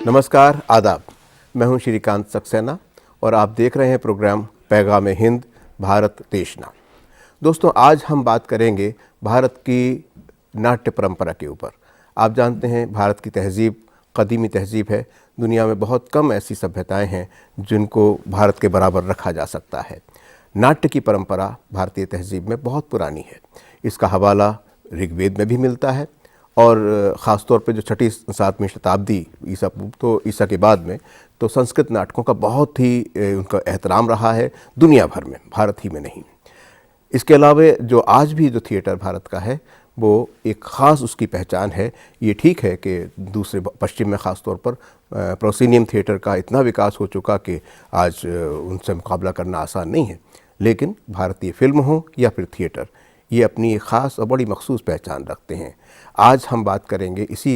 नमस्कार, आदाब। मैं हूं श्रीकांत सक्सेना और आप देख रहे हैं प्रोग्राम पैगाम हिंद भारत देशना। दोस्तों, आज हम बात करेंगे भारत की नाट्य परंपरा के ऊपर। आप जानते हैं भारत की तहज़ीब कदीमी तहज़ीब है। दुनिया में बहुत कम ऐसी सभ्यताएं हैं जिनको भारत के बराबर रखा जा सकता है। नाट्य की परंपरा भारतीय तहज़ीब में बहुत पुरानी है। इसका हवाला ऋग्वेद में भी मिलता है और ख़ास तौर पे जो 6ठी-7वीं शताब्दी ईसा के बाद में तो संस्कृत नाटकों का बहुत ही उनका एहतराम रहा है दुनिया भर में, भारत ही में नहीं। इसके अलावा जो आज भी जो थिएटर भारत का है वो एक ख़ास उसकी पहचान है। ये ठीक है कि दूसरे पश्चिम में ख़ास तौर पर प्रोसीनियम थिएटर का इतना विकास हो चुका कि आज उनसे मुकाबला करना आसान नहीं है, लेकिन भारतीय फिल्म हो या फिर थिएटर, ये अपनी एक ख़ास और बड़ी मखसूस पहचान रखते हैं। आज हम बात करेंगे इसी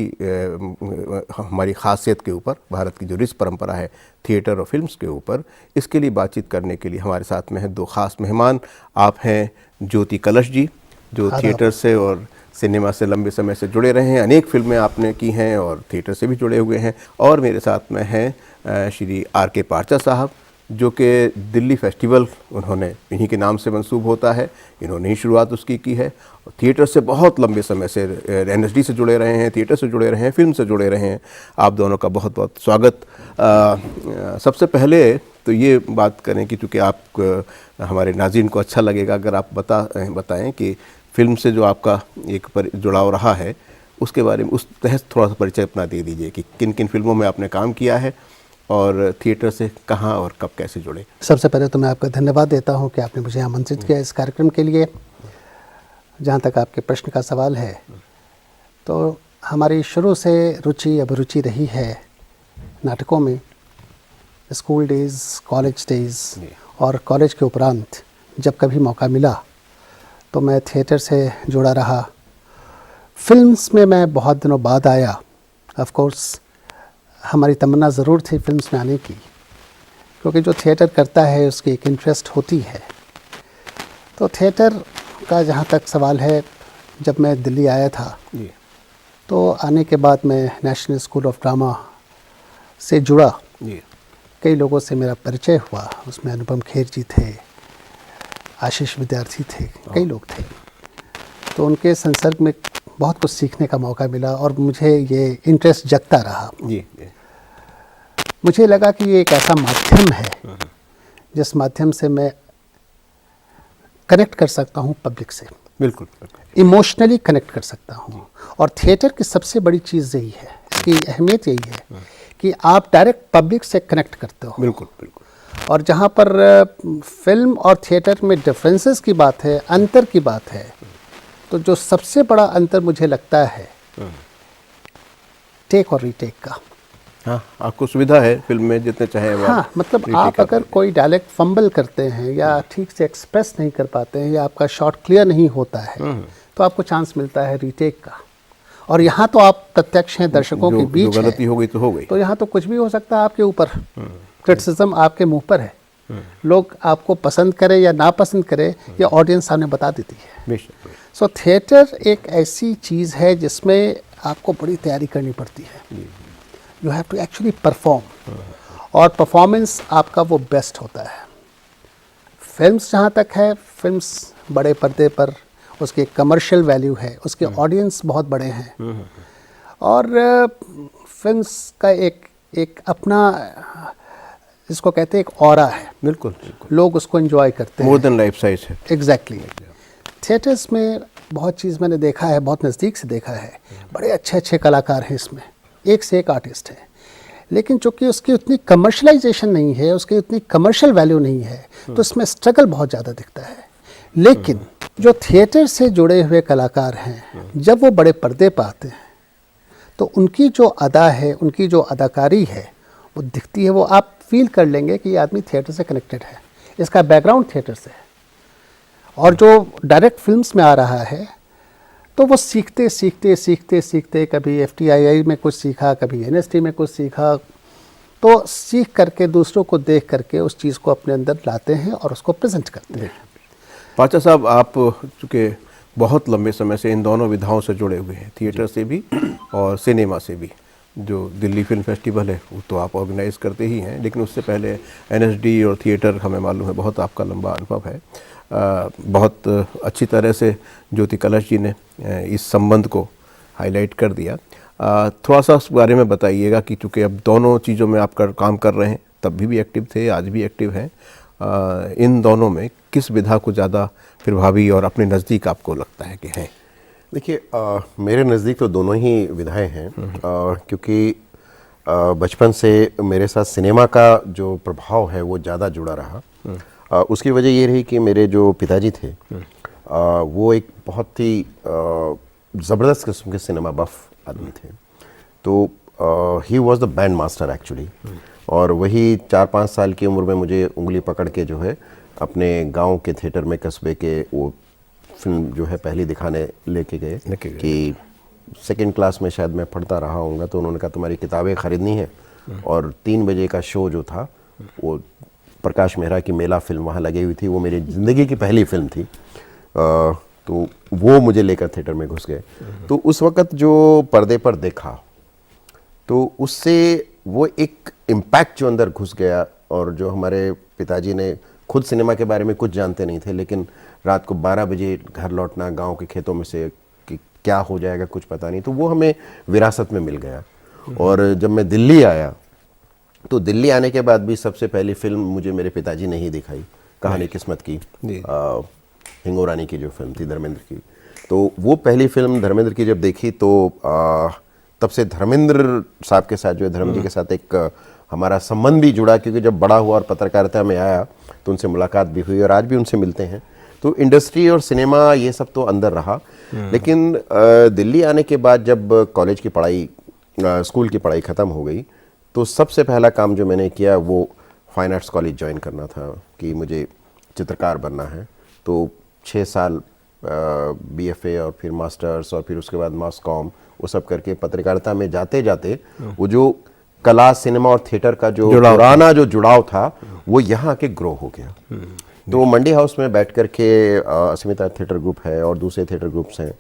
हमारी ख़ासियत के ऊपर, भारत की जो रिच परंपरा है थिएटर और फिल्म्स के ऊपर। इसके लिए बातचीत करने के लिए हमारे साथ में हैं दो ख़ास मेहमान। आप हैं ज्योति कलश जी, जो थिएटर से और सिनेमा से लंबे समय से जुड़े रहे हैं, अनेक फिल्में आपने की हैं और थिएटर से भी जुड़े हुए हैं। और मेरे साथ में हैं श्री R.K. पार्चा साहब, जो कि दिल्ली फेस्टिवल उन्होंने इन्हीं के नाम से मंसूब होता है, इन्होंने ही शुरुआत उसकी की है। और थिएटर से बहुत लंबे समय से NSD से जुड़े रहे हैं, थिएटर से जुड़े रहे हैं, फिल्म से जुड़े रहे हैं। आप दोनों का बहुत बहुत स्वागत। सबसे पहले तो ये बात करें कि चूँकि आप हमारे नाज़रीन को अच्छा लगेगा अगर आप बताएं कि फिल्म से जो आपका एक जुड़ाव रहा है उसके बारे में, उस तहत थोड़ा सा परिचय अपना दे दीजिए कि किन किन फिल्मों में आपने काम किया है और थिएटर से कहाँ और कब कैसे जुड़े। सबसे पहले तो मैं आपका धन्यवाद देता हूँ कि आपने मुझे आमंत्रित किया इस कार्यक्रम के लिए। जहाँ तक आपके प्रश्न का सवाल है, तो हमारी शुरू से रुचि अभिरुचि रही है नाटकों में। स्कूल डेज़, कॉलेज डेज़ और कॉलेज के उपरांत जब कभी मौका मिला तो मैं थिएटर से जुड़ा रहा। फिल्म्स में मैं बहुत दिनों बाद आया। ऑफ कोर्स हमारी तमन्ना ज़रूर थी फिल्म्स में आने की, क्योंकि जो थिएटर करता है उसकी एक इंटरेस्ट होती है। तो थिएटर का जहाँ तक सवाल है, जब मैं दिल्ली आया था तो आने के बाद मैं नेशनल स्कूल ऑफ ड्रामा से जुड़ा। कई लोगों से मेरा परिचय हुआ। उसमें अनुपम खेर जी थे, आशीष विद्यार्थी थे, कई लोग थे। तो उनके संसर्ग में बहुत कुछ सीखने का मौका मिला और मुझे ये इंटरेस्ट जगता रहा। मुझे लगा कि ये एक ऐसा माध्यम है जिस माध्यम से मैं कनेक्ट कर सकता हूँ पब्लिक से, बिल्कुल इमोशनली कनेक्ट कर सकता हूँ। और थिएटर की सबसे बड़ी चीज़ यही है, इसकी अहमियत यही है कि आप डायरेक्ट पब्लिक से कनेक्ट करते हो। बिल्कुल। और जहाँ पर फिल्म और थिएटर में डिफरेंसेस की बात है, अंतर की बात है, तो जो सबसे बड़ा अंतर मुझे लगता है टेक और रीटेक का। हाँ, आपको सुविधा है फिल्म में जितने चाहे। हाँ, मतलब आप अगर कोई डायलेक्ट फंबल करते हैं या ठीक से एक्सप्रेस नहीं कर पाते हैं या आपका शॉट क्लियर नहीं होता है तो आपको चांस मिलता है रीटेक का। और यहाँ तो आप प्रत्यक्ष हैं, दर्शकों के बीच जो गलती हो गई तो हो गई। तो यहाँ तो कुछ भी हो सकता है आपके ऊपर। क्रिटिसिज्म आपके मुंह पर है। लोग आपको पसंद करें या ना पसंद करें, या ऑडियंस सामने बता देती है। सो थिएटर एक ऐसी चीज़ है जिसमें आपको बड़ी तैयारी करनी पड़ती है। You have to actually perform, और परफॉर्मेंस आपका वो बेस्ट होता है। फिल्म्स जहाँ तक है, फिल्म्स बड़े पर्दे पर, उसके कमर्शियल वैल्यू है, उसके ऑडियंस बहुत बड़े हैं, और फिल्म्स का एक अपना, जिसको कहते हैं, एक ऑरा है। बिल्कुल। लोग उसको एंजॉय करते हैं। मोर देन लाइफ साइज है। एग्जैक्टली। थिएटर्स में बहुत चीज़ मैंने देखा है, बहुत नज़दीक से देखा है। बड़े अच्छे अच्छे कलाकार हैं इसमें, एक से एक आर्टिस्ट हैं, लेकिन चूँकि उसकी उतनी कमर्शलाइजेशन नहीं है, उसकी उतनी कमर्शियल वैल्यू नहीं है, तो इसमें स्ट्रगल बहुत ज़्यादा दिखता है। लेकिन जो थिएटर से जुड़े हुए कलाकार हैं, जब वो बड़े पर्दे पर आते हैं तो उनकी जो अदा है, उनकी जो अदाकारी है, वो दिखती है। वो आप फील कर लेंगे कि ये आदमी थिएटर से कनेक्टेड है, इसका बैकग्राउंड थिएटर से है। और जो डायरेक्ट फिल्म्स में आ रहा है तो वो सीखते सीखते सीखते सीखते कभी FTII में कुछ सीखा, कभी NSD में कुछ सीखा, तो सीख करके दूसरों को देख करके उस चीज़ को अपने अंदर लाते हैं और उसको प्रेजेंट करते हैं। पार्चा साहब, आप चूँकि बहुत लंबे समय से इन दोनों विधाओं से जुड़े हुए हैं, थिएटर से भी और सिनेमा से भी, जो दिल्ली फिल्म फेस्टिवल है वो तो आप ऑर्गेनाइज करते ही हैं, लेकिन उससे पहले एनएसडी और थिएटर हमें मालूम है बहुत आपका लंबा अनुभव है। बहुत अच्छी तरह से ज्योति कलश जी ने इस संबंध को हाईलाइट कर दिया। थोड़ा सा उस बारे में बताइएगा कि चूँकि अब दोनों चीज़ों में आप काम कर रहे हैं, तब भी एक्टिव थे, आज भी एक्टिव हैं, इन दोनों में किस विधा को ज़्यादा प्रभावी और अपने नज़दीक आपको लगता है कि हैं? देखिए, मेरे नज़दीक तो दोनों ही विधाएं हैं, क्योंकि बचपन से मेरे साथ सिनेमा का जो प्रभाव है वो ज़्यादा जुड़ा रहा। उसकी वजह ये रही कि मेरे जो पिताजी थे वो एक बहुत ही ज़बरदस्त किस्म के सिनेमा बफ आदमी थे। तो he was the band master actually, और वही 4-5 साल की उम्र में मुझे उंगली पकड़ के जो है अपने गांव के थिएटर में, कस्बे के, वो फिल्म जो है पहली दिखाने लेके गए कि सेकंड क्लास में शायद मैं पढ़ता रहा हूँगा। तो उन्होंने कहा तुम्हारी किताबें ख़रीदनी है, और 3 बजे का शो जो था वो प्रकाश मेहरा की मेला फिल्म वहाँ लगी हुई थी, वो मेरी ज़िंदगी की पहली फिल्म थी। तो वो मुझे लेकर थिएटर में घुस गए। तो उस वक़्त जो पर्दे पर देखा तो उससे वो एक इम्पैक्ट जो अंदर घुस गया, और जो हमारे पिताजी ने खुद सिनेमा के बारे में कुछ जानते नहीं थे, लेकिन रात को 12 बजे घर लौटना गांव के खेतों में से कि क्या हो जाएगा कुछ पता नहीं, तो वो हमें विरासत में मिल गया। और जब मैं दिल्ली आया तो दिल्ली आने के बाद भी सबसे पहली फिल्म मुझे मेरे पिताजी ने ही दिखाई, कहानी किस्मत की, हिंगोरानी की जो फिल्म थी धर्मेंद्र की। तो वो पहली फिल्म धर्मेंद्र की जब देखी तो तब से धर्मेंद्र साहब के साथ जो है, धर्म जी के साथ एक हमारा संबंध भी जुड़ा, क्योंकि जब बड़ा हुआ और पत्रकारिता में आया तो उनसे मुलाकात भी हुई और आज भी उनसे मिलते हैं। तो इंडस्ट्री और सिनेमा ये सब तो अंदर रहा, लेकिन दिल्ली आने के बाद जब कॉलेज की पढ़ाई, स्कूल की पढ़ाई ख़त्म हो गई, तो सबसे पहला काम जो मैंने किया वो फाइन आर्ट्स कॉलेज ज्वाइन करना था कि मुझे चित्रकार बनना है। तो 6 साल BFA और फिर मास्टर्स और फिर उसके बाद मास कॉम, वो सब करके पत्रकारिता में जाते जाते वो जो कला, सिनेमा और थिएटर का जो पुराना जो जुड़ाव था वो यहाँ के ग्रो हो गया। तो मंडी हाउस में बैठ कर के अस्मिता थिएटर ग्रुप है और दूसरे थिएटर ग्रुप्स हैं।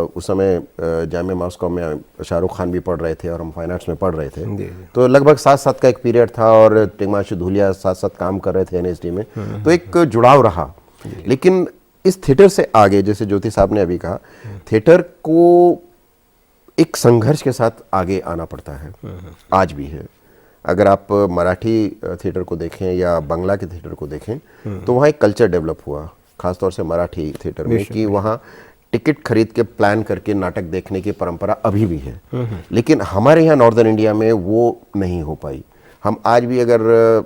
उस समय जामिया मास कॉम में शाहरुख खान भी पढ़ रहे थे और हम फाइन आर्ट्स में पढ़ रहे थे। तो लगभग 7-7 का एक पीरियड था और टिग्माशु धूलिया साथ-साथ काम कर रहे थे NSD में, तो एक जुड़ाव रहा। लेकिन इस थिएटर से आगे, जैसे ज्योति साहब ने अभी कहा, थिएटर को एक संघर्ष के साथ आगे आना पड़ता है, आज भी है। अगर आप मराठी थिएटर को देखें या बांग्ला के थिएटर को देखें तो वहाँ एक कल्चर डेवलप हुआ, खासतौर से मराठी थिएटर में, कि वहाँ टिकट खरीद के प्लान करके नाटक देखने की परंपरा अभी भी है। लेकिन हमारे यहाँ नॉर्दर्न इंडिया में वो नहीं हो पाई। हम आज भी अगर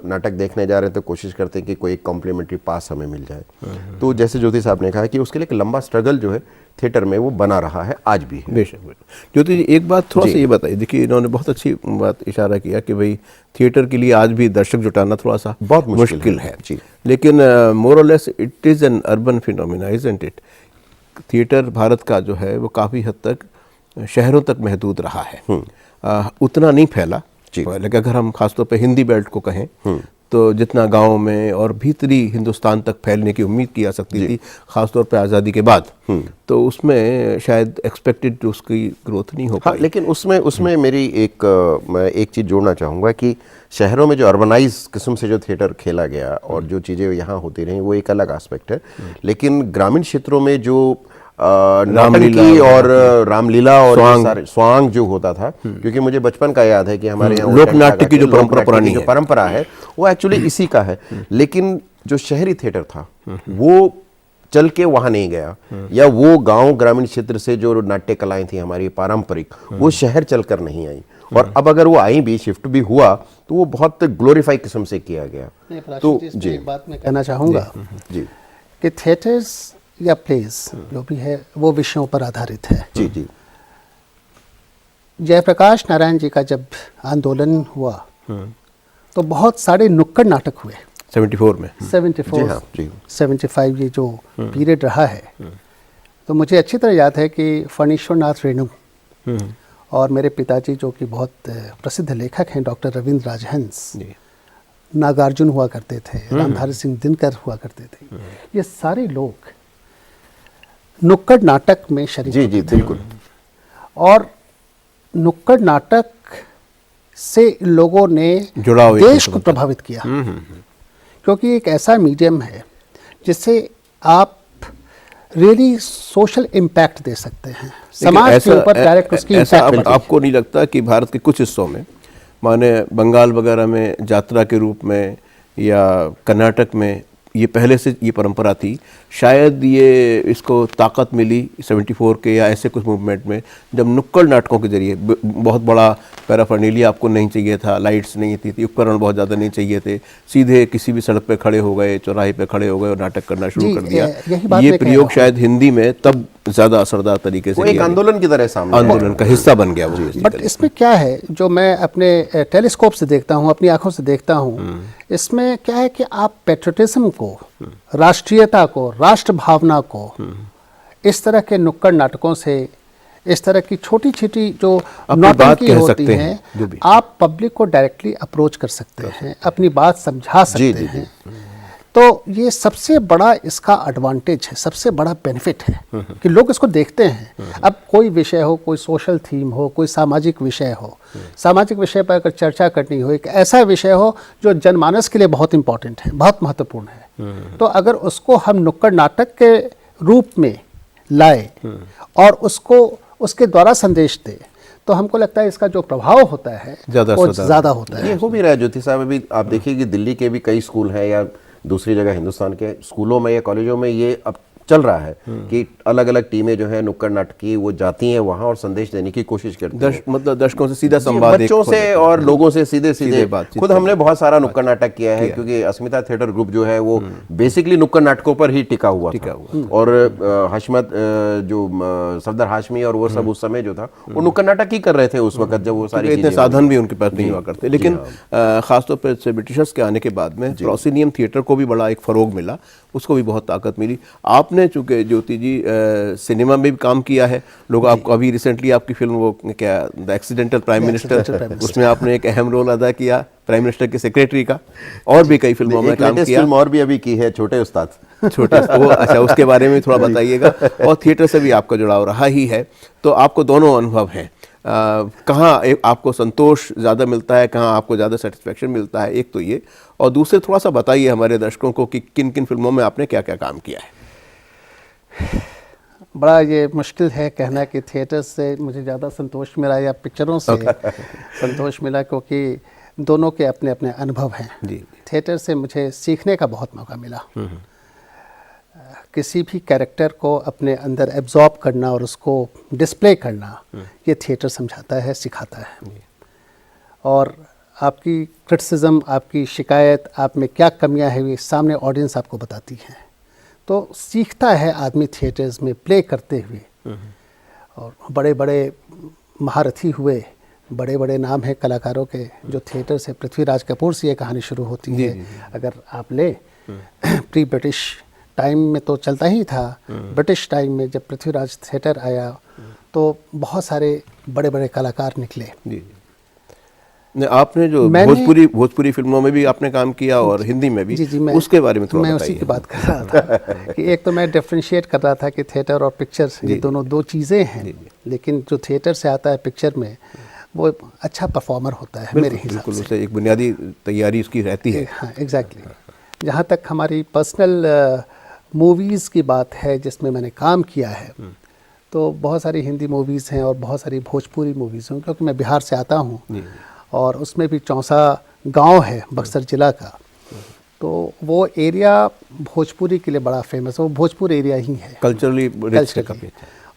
नाटक देखने जा रहे हैं तो कोशिश करते हैं कि कोई कॉम्प्लीमेंट्री पास हमें मिल जाए। तो जैसे ज्योति साहब ने कहा कि उसके लिए एक लंबा स्ट्रगल जो है थिएटर में वो बना रहा है, आज भी है। बेशक। ज्योति जी, एक बात थोड़ा सा ये बताइए, देखिए इन्होंने बहुत अच्छी बात इशारा किया कि भाई थिएटर के लिए आज भी दर्शक जुटाना थोड़ा सा बहुत मुश्किल है जी। लेकिन मोर और less it is an urban phenomena, isn't it? Theatre Bharat का जो है वो काफ़ी हद तक शहरों तक महदूद रहा है, उतना नहीं फैला। लेकिन अगर हम खासतौर पे हिंदी बेल्ट को कहें तो जितना गाँव में और भीतरी हिंदुस्तान तक फैलने की उम्मीद की जा सकती थी, खासतौर पे आज़ादी के बाद, तो उसमें शायद एक्सपेक्टेड उसकी ग्रोथ नहीं हो पाई। लेकिन उसमें मेरी मैं एक चीज़ जोड़ना चाहूँगा कि शहरों में जो अर्बनाइज किस्म से जो थिएटर खेला गया और जो चीज़ें यहाँ होती रहीं वो एक अलग एस्पेक्ट है। लेकिन ग्रामीण क्षेत्रों में जो रामलीला और रामलीला और सारे स्वांग जो होता था, क्योंकि मुझे बचपन का याद है कि हमारे यहाँ लोकनाट्य की जो परंपरा है वो एक्चुअली इसी का है। लेकिन जो शहरी थिएटर था वो चल के वहाँ नहीं गया, या वो गांव ग्रामीण क्षेत्र से जो नाट्य कलाएं थी हमारी पारंपरिक, वो शहर चलकर नहीं आई। और अब अगर वो आई भी, शिफ्ट भी हुआ, तो वो बहुत ग्लोरीफाई किस्म से किया गया। तो जी, एक बात मैं कहना चाहूँगा जी कि थिएटर्स या प्लेस जो भी है वो विषयों पर आधारित है। जी जी। जयप्रकाश नारायण जी का जब आंदोलन हुआ तो बहुत सारे नुक्कड़ नाटक हुए 74 में, 74 75 ये जो पीरियड रहा है। तो मुझे अच्छी तरह याद है कि फणीश्वर नाथ रेणु और मेरे पिताजी जो कि बहुत प्रसिद्ध लेखक हैं, डॉक्टर रविंद्र राजहंस, नागार्जुन हुआ करते थे, रामधारी सिंह दिनकर हुआ करते थे, ये सारे लोग नुक्कड़ नाटक में शरीक जी जी बिल्कुल। और नुक्कड़ नाटक से लोगों ने जुड़ाव देश को प्रभावित किया, क्योंकि एक ऐसा मीडियम है जिससे आप रियली सोशल इम्पैक्ट दे सकते हैं, समाज के ऊपर डायरेक्ट उसकी ऐसा इम्पैक्ट। आपको नहीं लगता कि भारत के कुछ हिस्सों में, माने बंगाल वगैरह में यात्रा के रूप में या कर्नाटक में ये पहले से ये परंपरा थी, शायद ये इसको ताकत मिली 74 के या ऐसे कुछ मूवमेंट में, जब नुक्कड़ नाटकों के जरिए बहुत बड़ा पैराफर्नेलिया आपको नहीं चाहिए था, लाइट्स नहीं थी, उपकरण बहुत ज़्यादा नहीं चाहिए थे, सीधे किसी भी सड़क पे खड़े हो गए, चौराहे पे खड़े हो गए और नाटक करना शुरू कर दिया। ये प्रयोग शायद हिंदी में तब ज़्यादा असरदार तरीके से एक आंदोलन की तरह सामने आंदोलन का हिस्सा बन गया वो। बट इसमें क्या है, जो मैं अपने टेलीस्कोप से देखता हूँ, अपनी आंखों से देखता हूँ, इसमें क्या है कि आप पेट्रियटिज्म को, राष्ट्रीयता को, राष्ट्र भावना को इस तरह के नुक्कड़ नाटकों से, इस तरह की छोटी छोटी जो नौटंकी होती हैं, आप पब्लिक को डायरेक्टली अप्रोच कर सकते हैं, अपनी बात समझा सकते हैं। तो ये सबसे बड़ा इसका एडवांटेज है, सबसे बड़ा बेनिफिट है कि लोग इसको देखते हैं। अब कोई विषय हो, कोई सोशल थीम हो, कोई सामाजिक विषय हो, सामाजिक विषय पर अगर चर्चा करनी हो, एक ऐसा विषय हो जो जनमानस के लिए बहुत इंपॉर्टेंट है, बहुत महत्वपूर्ण है, तो अगर उसको हम नुक्कड़ नाटक के रूप में लाए और उसको उसके द्वारा संदेश दे, तो हमको लगता है इसका जो प्रभाव होता है वो ज़्यादा होता है। ये हो भी रहा है ज्योति साहब। अभी आप देखिए कि दिल्ली के भी कई स्कूल हैं या दूसरी जगह हिंदुस्तान के स्कूलों में या कॉलेजों में ये अब चल रहा है कि अलग अलग टीमें जो है नुक्कड़ नाटक की वो जाती हैं वहाँ और संदेश देने की कोशिश करती हैं, मतलब दर्शकों से सीधा संवाद, बच्चों से और लोगों से सीधे बातचीत। खुद हमने बहुत सारा नुक्कड़ नाटक किया है, क्योंकि अस्मिता थिएटर ग्रुप जो है वो बेसिकली नुक्कड़ नाटकों पर ही टिका हुआ था। और हशमत जो सफदर हाशमी और वो सब उस समय जो था वो नुक्कड़ नाटक ही कर रहे थे उस वक्त, जब वो सारी इतने साधन भी उनके पास नहीं हुआ करते। लेकिन खासतौर पर ब्रिटिशर्स के आने के बाद में प्रोसिनियम थिएटर को भी बड़ा एक फरोग मिला, उसको भी बहुत ताकत मिली। आपने चूंकि ज्योति जी सिनेमा में भी काम किया है, लोग आपको अभी रिसेंटली आपकी फिल्म वो क्या द एक्सीडेंटल प्राइम मिनिस्टर, उसमें आपने एक अहम रोल अदा किया प्राइम मिनिस्टर के सेक्रेटरी का, और भी कई फिल्मों में काम किया। फिल्म और भी अभी की है, छोटे उस्ताद। छोटा वो, अच्छा, उसके बारे में थोड़ा बताइएगा। और थिएटर से भी आपका जुड़ाव रहा ही है, तो आपको दोनों अनुभव हैं, कहाँ आपको संतोष ज़्यादा मिलता है, कहाँ आपको ज़्यादा सेटिस्फेक्शन मिलता है, एक तो ये, और दूसरे थोड़ा सा बताइए हमारे दर्शकों को कि किन किन फिल्मों में आपने क्या क्या काम किया है। बड़ा ये मुश्किल है कहना कि थिएटर से मुझे ज़्यादा संतोष मिला या पिक्चरों से संतोष मिला, क्योंकि दोनों के अपने अपने अनुभव हैं। थिएटर से मुझे सीखने का बहुत मौका मिला, किसी भी कैरेक्टर को अपने अंदर एब्जॉर्ब करना और उसको डिस्प्ले करना, ये थिएटर समझाता है, सिखाता है। और आपकी क्रिटिसिज्म, आपकी शिकायत, आप में क्या कमियां हैं, ये सामने ऑडियंस आपको बताती है। तो सीखता है आदमी थिएटर्स में प्ले करते हुए। और बड़े बड़े महारथी हुए, बड़े बड़े नाम हैं कलाकारों के जो थिएटर से, पृथ्वीराज कपूर से ये कहानी शुरू होती है। अगर आप ले प्री ब्रिटिश टाइम में तो चलता ही था, ब्रिटिश टाइम में जब पृथ्वीराज थिएटर आया तो बहुत सारे बड़े बड़े कलाकार निकले। आपने जो भोजपुरी फिल्मों में भी आपने काम किया और हिंदी में भी, उसके बारे में थोड़ा बताइए। मैं उसी की बात कर रहा था कि एक तो मैं डिफरेंशिएट कर रहा था कि थिएटर और पिक्चर ये दोनों दो चीज़ें हैं, लेकिन जो थिएटर से आता है पिक्चर में वो अच्छा परफॉर्मर होता है मेरे हिसाब से। उसे एक बुनियादी तैयारी उसकी रहती है। हाँ, एग्जैक्टली। जहाँ तक हमारी पर्सनल मूवीज़ की बात है जिसमें मैंने काम किया है, तो बहुत सारी हिंदी मूवीज़ हैं और बहुत सारी भोजपुरी मूवीज़ हैं, क्योंकि मैं बिहार से आता हूँ और उसमें भी चौसा गांव है बक्सर ज़िला का, तो वो एरिया भोजपुरी के लिए बड़ा फेमस है। वो भोजपुर एरिया ही है कल्चरली,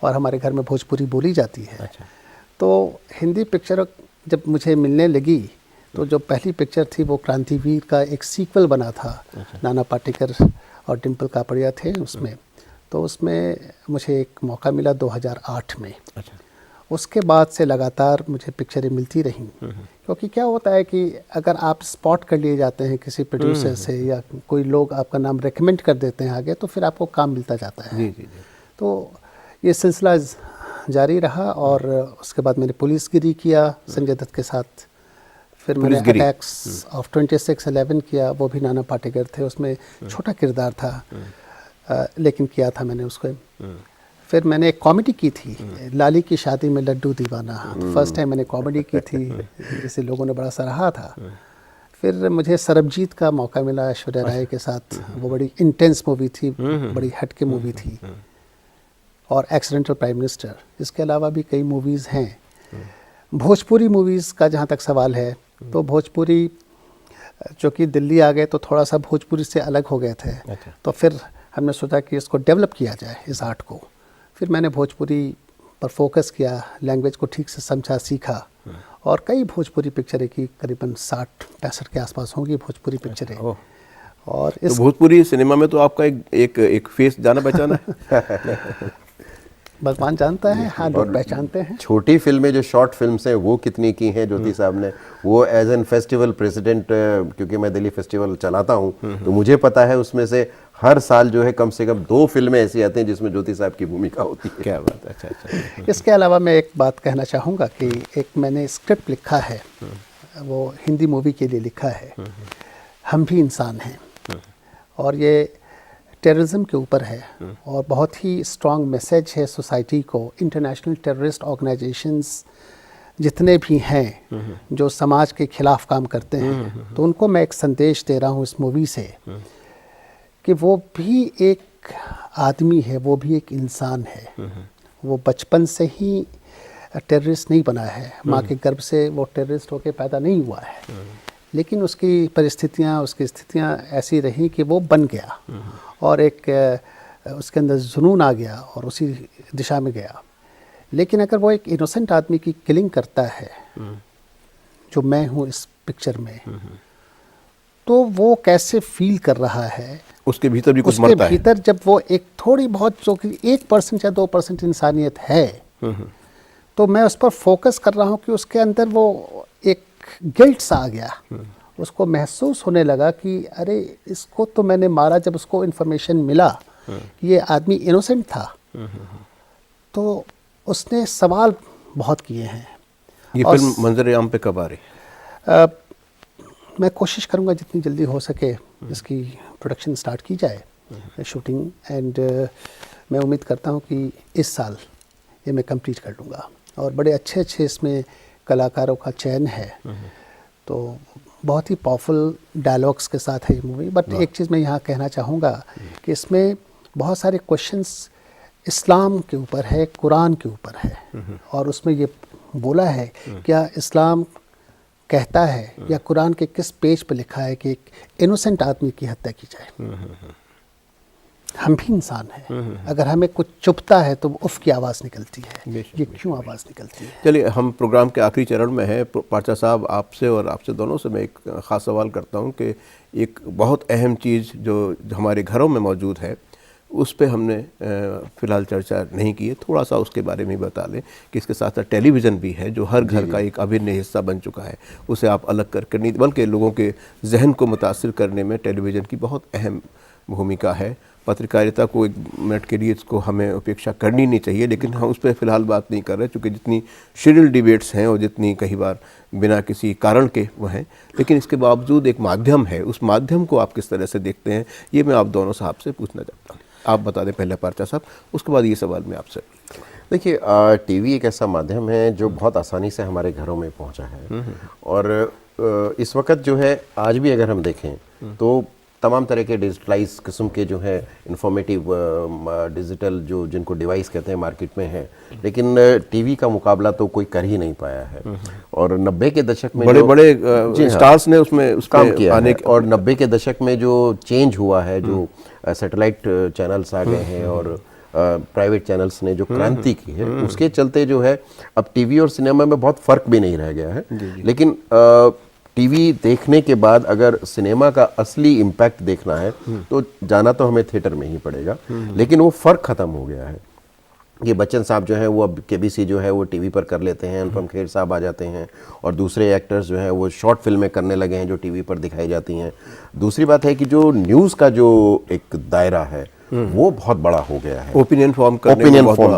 और हमारे घर में भोजपुरी बोली जाती है। अच्छा। तो हिंदी पिक्चर जब मुझे मिलने लगी तो जो पहली पिक्चर थी वो क्रांतिवीर का एक सीक्वल बना था। अच्छा। नाना पाटेकर और डिम्पल कापड़िया थे उसमें, तो उसमें मुझे एक मौका मिला 2008 में। अच्छा। उसके बाद से लगातार मुझे पिक्चरें मिलती रहीं, क्योंकि क्या होता है कि अगर आप स्पॉट कर लिए जाते हैं किसी प्रोड्यूसर से या कोई लोग आपका नाम रेकमेंड कर देते हैं आगे, तो फिर आपको काम मिलता जाता है। तो ये सिलसिला जारी रहा और उसके बाद मैंने पुलिसगिरी किया संजय दत्त के साथ। फिर मैंने अटैक्स ऑफ 26/11 किया, वो भी नाना पाटेकर थे, उसमें छोटा किरदार था लेकिन किया था मैंने उसको। फिर मैंने एक कॉमेडी की थी, लाली की शादी में लड्डू दीवाना। फर्स्ट टाइम मैंने कॉमेडी की थी, जिसे लोगों ने बड़ा सराहा था। फिर मुझे सरबजीत का मौका मिला ऐश्वर्या राय के साथ, वो बड़ी इंटेंस मूवी थी, बड़ी हटके मूवी थी। और एक्सीडेंटल प्राइम मिनिस्टर, इसके अलावा भी कई मूवीज़ हैं। भोजपुरी मूवीज़ का जहाँ तक सवाल है, तो भोजपुरी चूँकि दिल्ली आ गए तो थोड़ा सा भोजपुरी से अलग हो गए थे। तो फिर हमने सोचा कि इसको डेवलप किया जाए, इस आर्ट को। फिर मैंने भोजपुरी पर फोकस किया, लैंग्वेज को ठीक से समझा, सीखा, और कई भोजपुरी पिक्चरें की, करीबन 60-65 के आसपास होंगी भोजपुरी पिक्चरें। और तो भोजपुरी सिनेमा में तो आपका एक फेस जाना पहचाना है। भगवान जानता है, हाँ, लोग पहचानते हैं। छोटी फिल्में जो शॉर्ट फिल्म्स हैं वो कितनी की हैं ज्योति साहब ने, वो एज एन फेस्टिवल प्रेसिडेंट, क्योंकि मैं दिल्ली फेस्टिवल चलाता हूँ, तो मुझे पता है उसमें से हर साल जो है कम से कम 2 फिल्में ऐसी आती हैं जिसमें ज्योति साहब की भूमिका होती है। क्या बात है। अच्छा। इसके अलावा मैं एक बात कहना चाहूँगा कि एक मैंने स्क्रिप्ट लिखा है, वो हिंदी मूवी के लिए लिखा है, हम भी इंसान हैं, और ये टेररिज्म के ऊपर है, और बहुत ही स्ट्रॉन्ग मैसेज है सोसाइटी को। इंटरनेशनल टेररिस्ट ऑर्गेनाइजेशंस जितने भी हैं जो समाज के खिलाफ काम करते हैं, तो उनको मैं एक संदेश दे रहा हूँ इस मूवी से कि वो भी एक आदमी है, वो भी एक इंसान है। वो बचपन से ही टेररिस्ट नहीं बना है, माँ के गर्भ से वो टेररिस्ट होकर पैदा नहीं हुआ है, लेकिन उसकी परिस्थितियाँ, उसकी स्थितियाँ ऐसी रहीं कि वो बन गया, और एक उसके अंदर जुनून आ गया और उसी दिशा में गया। लेकिन अगर वो एक इनोसेंट आदमी की किलिंग करता है, जो मैं हूँ इस पिक्चर में, तो वो कैसे फील कर रहा है, उसके भीतर भी कुछ मरता है। उसके भीतर जब वो एक थोड़ी बहुत, जो कि 1% या 2% इंसानियत है, तो मैं उस पर फोकस कर रहा हूँ कि उसके अंदर वो एक गिल्ट सा आ गया, उसको महसूस होने लगा कि अरे इसको तो मैंने मारा। जब उसको इन्फॉर्मेशन मिला कि ये आदमी इनोसेंट था, तो उसने सवाल बहुत किए हैं। ये फिल्म मंजर-ए-आम पे कब आ रही है? मैं कोशिश करूंगा जितनी जल्दी हो सके इसकी प्रोडक्शन स्टार्ट की जाए, शूटिंग, एंड मैं उम्मीद करता हूं कि इस साल ये मैं कंप्लीट कर लूँगा। और बड़े अच्छे अच्छे इसमें कलाकारों का चयन है, तो बहुत ही पावरफुल डायलॉग्स के साथ है ये मूवी। बट एक चीज़ मैं यहाँ कहना चाहूँगा कि इसमें बहुत सारे क्वेश्चंस इस्लाम के ऊपर है, कुरान के ऊपर है, और उसमें ये बोला है क्या इस्लाम कहता है या कुरान के किस पेज पे लिखा है कि एक इनोसेंट आदमी की हत्या की जाए। हम भी इंसान हैं, अगर हमें कुछ चुभता है तो उफ की आवाज़ निकलती है, ये क्यों आवाज़ निकलती है। चलिए, हम प्रोग्राम के आखिरी चरण में हैं। पाचा साहब, आपसे और आपसे दोनों से मैं एक ख़ास सवाल करता हूं कि एक बहुत अहम चीज़ जो हमारे घरों में मौजूद है, उस पे हमने फ़िलहाल चर्चा नहीं की है। थोड़ा सा उसके बारे में बता लें कि इसके साथ साथ टेलीविज़न भी है, जो हर घर का एक अभिन्न हिस्सा बन चुका है। उसे आप अलग करके नहीं, बल्कि लोगों के जहन को मुतासिर करने में टेलीविज़न की बहुत अहम भूमिका है। पत्रकारिता को एक मिनट के लिए इसको हमें उपेक्षा करनी नहीं चाहिए, लेकिन हम उस पर फ़िलहाल बात नहीं कर रहे, क्योंकि जितनी शेड्यूल डिबेट्स हैं और जितनी कई बार बिना किसी कारण के वो हैं, लेकिन इसके बावजूद एक माध्यम है। उस माध्यम को आप किस तरह से देखते हैं, ये मैं आप दोनों साहब से पूछना चाहता हूँ। आप बता दें पहले पाचा साहब, उसके बाद ये सवाल मैं आपसे। देखिए, टीवी एक ऐसा माध्यम है जो बहुत आसानी से हमारे घरों में पहुंचा है, और इस वक्त जो है, आज भी अगर हम देखें तो तमाम तरह के डिजिटलाइज किस्म के जो है इंफॉर्मेटिव डिजिटल जो जिनको डिवाइस कहते हैं मार्केट में है, लेकिन टीवी का मुकाबला तो कोई कर ही नहीं पाया है। और 90 के दशक में बड़े बड़े स्टार्स ने उसमें काम किया है, और 90 के दशक में जो चेंज हुआ है, जो सैटेलाइट चैनल्स आ गए हैं और प्राइवेट चैनल्स ने जो क्रांति की है, उसके चलते जो है अब टीवी और सिनेमा में बहुत फ़र्क भी नहीं रह गया है। लेकिन टीवी देखने के बाद अगर सिनेमा का असली इम्पैक्ट देखना है तो जाना तो हमें थिएटर में ही पड़ेगा, लेकिन वो फ़र्क ख़त्म हो गया है। ये बच्चन साहब जो है वो अब केबीसी जो है वो टीवी पर कर लेते हैं, अनुपम खेर साहब आ जाते हैं, और दूसरे एक्टर्स जो हैं वो शॉर्ट फिल्में करने लगे हैं जो टीवी पर दिखाई जाती हैं। दूसरी बात है कि जो न्यूज़ का जो एक दायरा है वो बहुत बड़ा हो गया है। ओपिनियन फॉर्म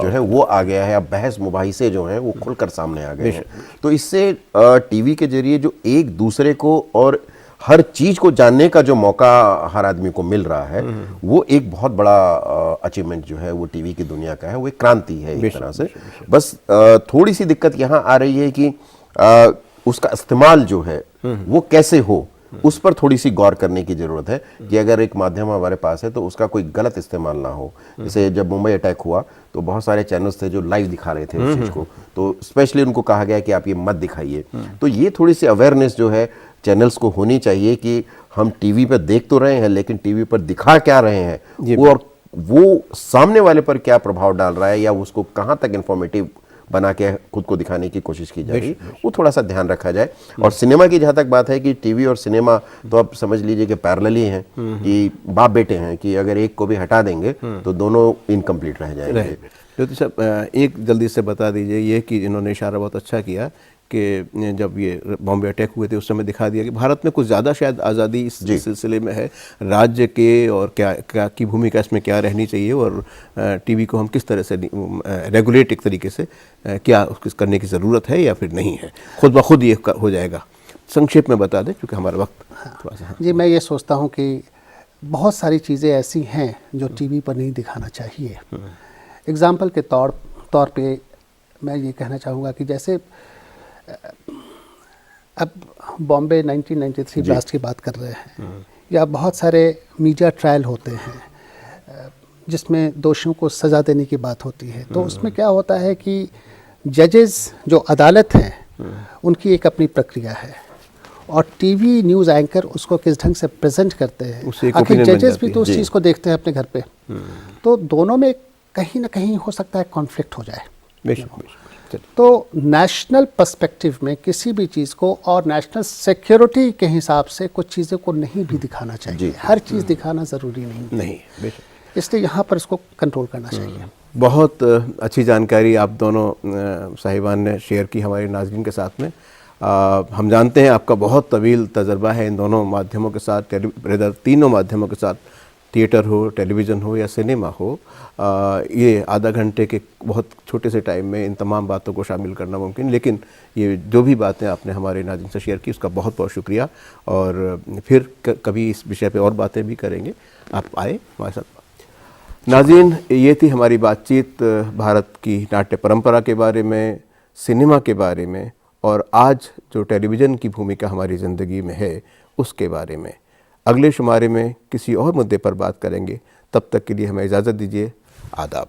जो है वो आ गया है। अब बहस मुबाहिसे जो हैं वो खुलकर सामने आ गए हैं। तो इससे टीवी के जरिए जो एक दूसरे को और हर चीज को जानने का जो मौका हर आदमी को मिल रहा है, वो एक बहुत बड़ा अचीवमेंट जो है वो टीवी की दुनिया का है, वो एक क्रांति है एक तरह से। बस थोड़ी सी दिक्कत यहाँ आ रही है कि उसका इस्तेमाल जो है वो कैसे हो, उस पर थोड़ी सी गौर करने की जरूरत है कि अगर एक माध्यम हमारे पास है तो उसका कोई गलत इस्तेमाल ना हो। जैसे जब मुंबई अटैक हुआ तो बहुत सारे चैनल्स थे जो लाइव दिखा रहे थे उस चीज को, तो स्पेशली उनको कहा गया कि आप ये मत दिखाइए। तो ये थोड़ी सी अवेयरनेस जो है चैनल्स को होनी चाहिए कि हम टीवी पर देख तो रहे हैं लेकिन टीवी पर दिखा क्या रहे हैं और वो सामने वाले पर क्या प्रभाव डाल रहा है या उसको कहाँ तक इंफॉर्मेटिव बना के खुद को दिखाने की कोशिश की जा रही है, वो थोड़ा सा ध्यान रखा जाए। और सिनेमा की जहाँ तक बात है कि टीवी और सिनेमा तो आप समझ लीजिए कि पैरेलली हैं, कि बाप बेटे हैं, कि अगर एक को भी हटा देंगे तो दोनों इनकम्प्लीट रह जाएंगे। ज्योति साहब, एक जल्दी से बता दीजिए ये कि इन्होंने इशारा बहुत अच्छा किया कि जब ये बॉम्बे अटैक हुए थे उस समय दिखा दिया कि भारत में कुछ ज़्यादा शायद आज़ादी इस सिलसिले में है, राज्य के और क्या की भूमिका इसमें क्या रहनी चाहिए और टीवी को हम किस तरह से रेगुलेट एक तरीके से क्या उसको करने की ज़रूरत है या फिर नहीं है, खुद ब खुद ये हो जाएगा। संक्षेप में बता दें क्योंकि हमारा वक्त थोड़ा सा। जी, मैं ये सोचता हूँ कि बहुत सारी चीज़ें ऐसी हैं जो टीवी पर नहीं दिखाना चाहिए। एग्ज़ाम्पल के तौर पे मैं ये कहना चाहूँगा कि जैसे अब बॉम्बे 1993 ब्लास्ट की बात कर रहे हैं, या बहुत सारे मीडिया ट्रायल होते हैं जिसमें दोषियों को सज़ा देने की बात होती है, तो उसमें क्या होता है कि जजेस जो अदालत हैं उनकी एक अपनी प्रक्रिया है और टीवी न्यूज़ एंकर उसको किस ढंग से प्रेजेंट करते हैं। आखिर जजेस भी तो उस चीज़ को देखते हैं अपने घर पे, तो दोनों में कहीं ना कहीं हो सकता है कॉन्फ्लिक्ट हो जाए। तो नेशनल पर्सपेक्टिव में किसी भी चीज़ को और नेशनल सिक्योरिटी के हिसाब से कुछ चीज़ों को नहीं भी दिखाना चाहिए, हर चीज़ दिखाना ज़रूरी नहीं, इसलिए यहाँ पर इसको कंट्रोल करना चाहिए। बहुत अच्छी जानकारी आप दोनों साहिबान ने शेयर की हमारे नाज़रीन के साथ में। हम जानते हैं आपका बहुत तवील तजर्बा है इन दोनों माध्यमों के साथ, तीनों माध्यमों के साथ, थिएटर हो, टेलीविज़न हो या सिनेमा हो। ये आधा घंटे के बहुत छोटे से टाइम में इन तमाम बातों को शामिल करना मुमकिन, लेकिन ये जो भी बातें आपने हमारे नाज़रीन से शेयर की उसका बहुत बहुत शुक्रिया। और फिर कभी इस विषय पे और बातें भी करेंगे, आप आए हमारे साथ। नाज़रीन, ये थी हमारी बातचीत भारत की नाट्य परंपरा के बारे में, सिनेमा के बारे में और आज जो टेलीविज़न की भूमिका हमारी ज़िंदगी में है उसके बारे में। अगले शुमारे में किसी और मुद्दे पर बात करेंगे, तब तक के लिए हमें इजाज़त दीजिए। आदाब।